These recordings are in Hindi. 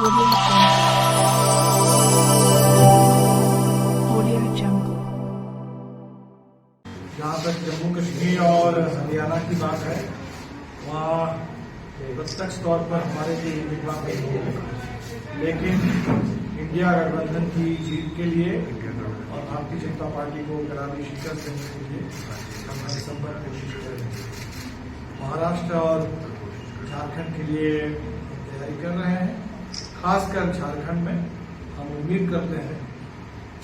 जहाँ तक जम्मू कश्मीर और हरियाणा की बात है, वहाँ प्रत्यक्ष तौर पर हमारे लिए उम्मीदवार नहीं है, लेकिन इंडिया गठबंधन की जीत के लिए और भारतीय जनता पार्टी को करारी शिकस्त देने के लिए हम हर संभव कोशिश कर रहे हैं। महाराष्ट्र और झारखंड के लिए तैयारी कर रहे हैं। खासकर झारखंड में हम उम्मीद करते हैं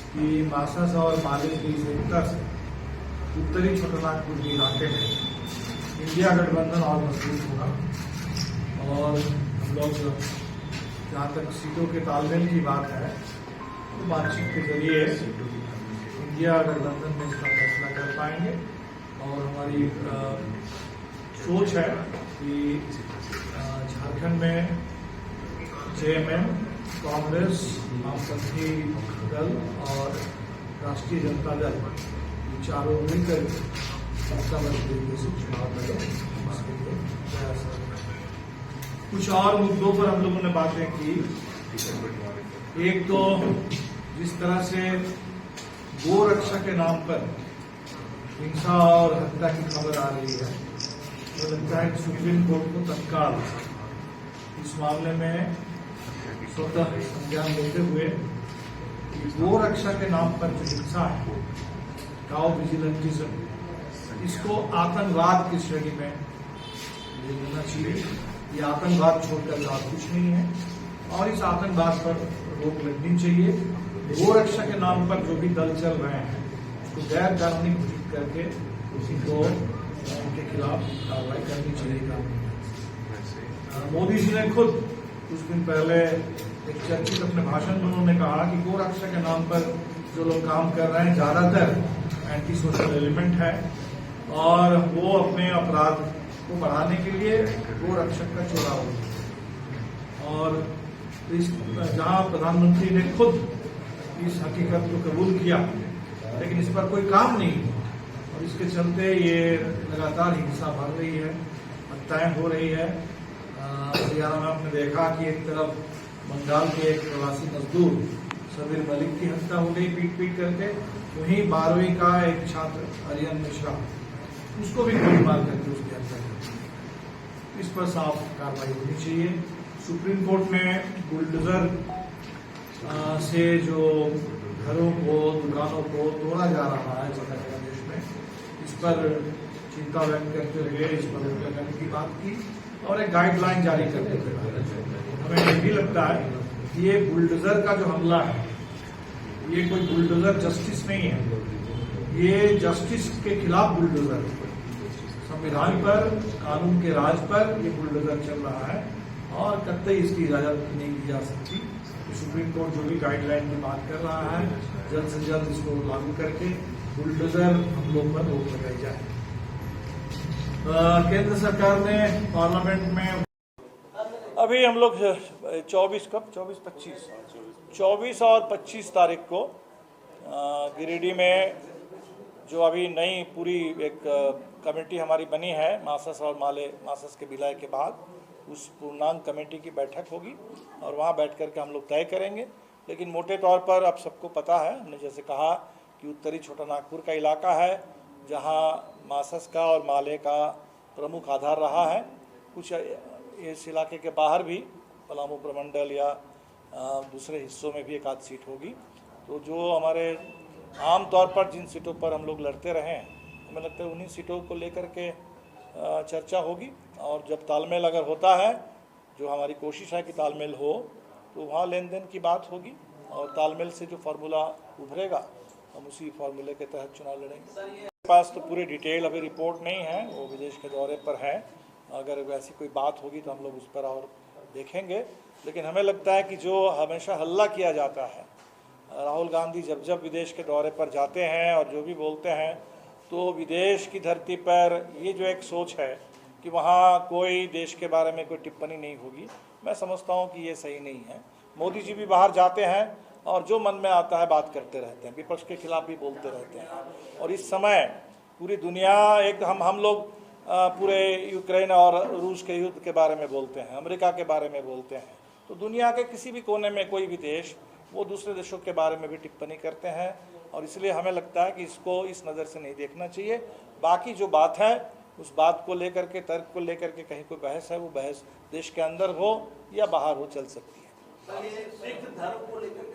कि मासस और माले की एकता से उत्तरी छोटानागपुर के इलाके में इंडिया गठबंधन और मजबूत होगा और हम लोग जहाँ तक सीटों के तालमेल की बात है तो बातचीत के जरिए इंडिया गठबंधन में इसका फैसला कर पाएंगे। और हमारी सोच है कि झारखंड में जेएमएम, कांग्रेस, वामपंथी दल और राष्ट्रीय जनता दल चारों मिलकर सत्ता तरीके से चुनाव लड़े। कुछ और मुद्दों पर हम लोगों ने बातें की। एक तो जिस तरह से गो रक्षा के नाम पर हिंसा और हत्या की खबर आ रही है, मुझे लगता है कि सुप्रीम कोर्ट को तत्काल इस मामले में स्वतः संज्ञान लेते हुए गो रक्षा के नाम पर जो हिंसा है, काउ विजिलेंटिज्म, इसको आतंकवाद की श्रेणी में ले लेना चाहिए। ये आतंकवाद छोड़कर लाभ कुछ नहीं है और इस आतंकवाद पर रोक लगनी चाहिए। गो रक्षा के नाम पर जो भी दल चल रहे हैं उसको गैर कानूनी घोषित करके उसी को उनके खिलाफ कार्रवाई करनी चाहिए। मोदी जी ने खुद कुछ दिन पहले एक चर्चित अपने भाषण में उन्होंने कहा कि गो रक्षा के नाम पर जो लोग काम कर रहे हैं ज्यादातर एंटी सोशल एलिमेंट है और वो अपने अपराध को बढ़ाने के लिए गो रक्षक का चुनाव होता है। और जहां प्रधानमंत्री ने खुद इस हकीकत को कबूल किया लेकिन इस पर कोई काम नहीं और इसके चलते ये लगातार हिंसा बढ़ रही है, हत्याएं हो रही है। हरियाणा में आपने देखा कि एक तरफ बंगाल के एक प्रवासी मजदूर सबीर मलिक की हत्या हो गई पीट करके, वहीं 12वीं का एक छात्र आर्यन मिश्रा, उसको भी गोली मार करके उसकी हत्या कर। इस पर साफ कार्रवाई होनी चाहिए। सुप्रीम कोर्ट में बुलडोजर से जो घरों को, दुकानों को तोड़ा जा रहा है जगह जगह देश में, इस पर चिंता व्यक्त करते हुए इस पर रोक लगाने की बात की और एक गाइडलाइन जारी करते हुए हमें ये भी लगता है कि ये बुलडोजर का जो हमला है, ये कोई बुलडोजर जस्टिस नहीं है, ये जस्टिस के खिलाफ बुलडोजर है। संविधान पर, कानून के राज पर ये बुलडोजर चल रहा है और कतई इसकी इजाजत नहीं दी जा सकती। सुप्रीम कोर्ट जो भी गाइडलाइन की बात कर रहा है, जल्द से जल्द इसको लागू करके बुलडोजर हम लोग पर रोक लगाई जाए। केंद्र सरकार ने पार्लियामेंट में अभी हम लोग 24 और 25 तारीख को गिरिडीह में जो अभी नई पूरी एक कमेटी हमारी बनी है मासस और मासस के विलय के बाद, उस पूर्णांग कमेटी की बैठक होगी और वहाँ बैठ करके हम लोग तय करेंगे। लेकिन मोटे तौर पर अब सबको पता है, हमने जैसे कहा कि उत्तरी छोटानागपुर का इलाका है जहाँ मासस का और माले का प्रमुख आधार रहा है। कुछ इस इलाके के बाहर भी पलामू प्रमंडल या दूसरे हिस्सों में भी एक आध सीट होगी। तो जो हमारे आम तौर पर जिन सीटों पर हम लोग लड़ते रहे हैं, हमें लगता है उन्हीं सीटों को लेकर के चर्चा होगी और जब तालमेल अगर होता है, जो हमारी कोशिश है कि तालमेल हो, तो वहाँ लेन देन की बात होगी और तालमेल से जो फार्मूला उभरेगा हम उसी फार्मूले के तहत चुनाव लड़ेंगे। मेरे पास तो पूरी डिटेल अभी रिपोर्ट नहीं है, वो विदेश के दौरे पर है। अगर वैसी कोई बात होगी तो हम लोग उस पर और देखेंगे। लेकिन हमें लगता है कि जो हमेशा हल्ला किया जाता है, राहुल गांधी जब जब विदेश के दौरे पर जाते हैं और जो भी बोलते हैं, तो विदेश की धरती पर ये जो एक सोच है कि वहाँ कोई देश के बारे में कोई टिप्पणी नहीं होगी, मैं समझता हूँ कि ये सही नहीं है। मोदी जी भी बाहर जाते हैं और जो मन में आता है बात करते रहते हैं, विपक्ष के खिलाफ भी बोलते रहते हैं। और इस समय पूरी दुनिया एक हम लोग पूरे यूक्रेन और रूस के युद्ध के बारे में बोलते हैं, अमेरिका के बारे में बोलते हैं, तो दुनिया के किसी भी कोने में कोई भी देश वो दूसरे देशों के बारे में भी टिप्पणी करते हैं, और इसलिए हमें लगता है कि इसको इस नज़र से नहीं देखना चाहिए। बाकी जो बात है उस बात को लेकर के, तर्क को लेकर के कहीं कोई बहस है, वो बहस देश के अंदर हो या बाहर हो चल सकती है। सिख धर्म को लेकर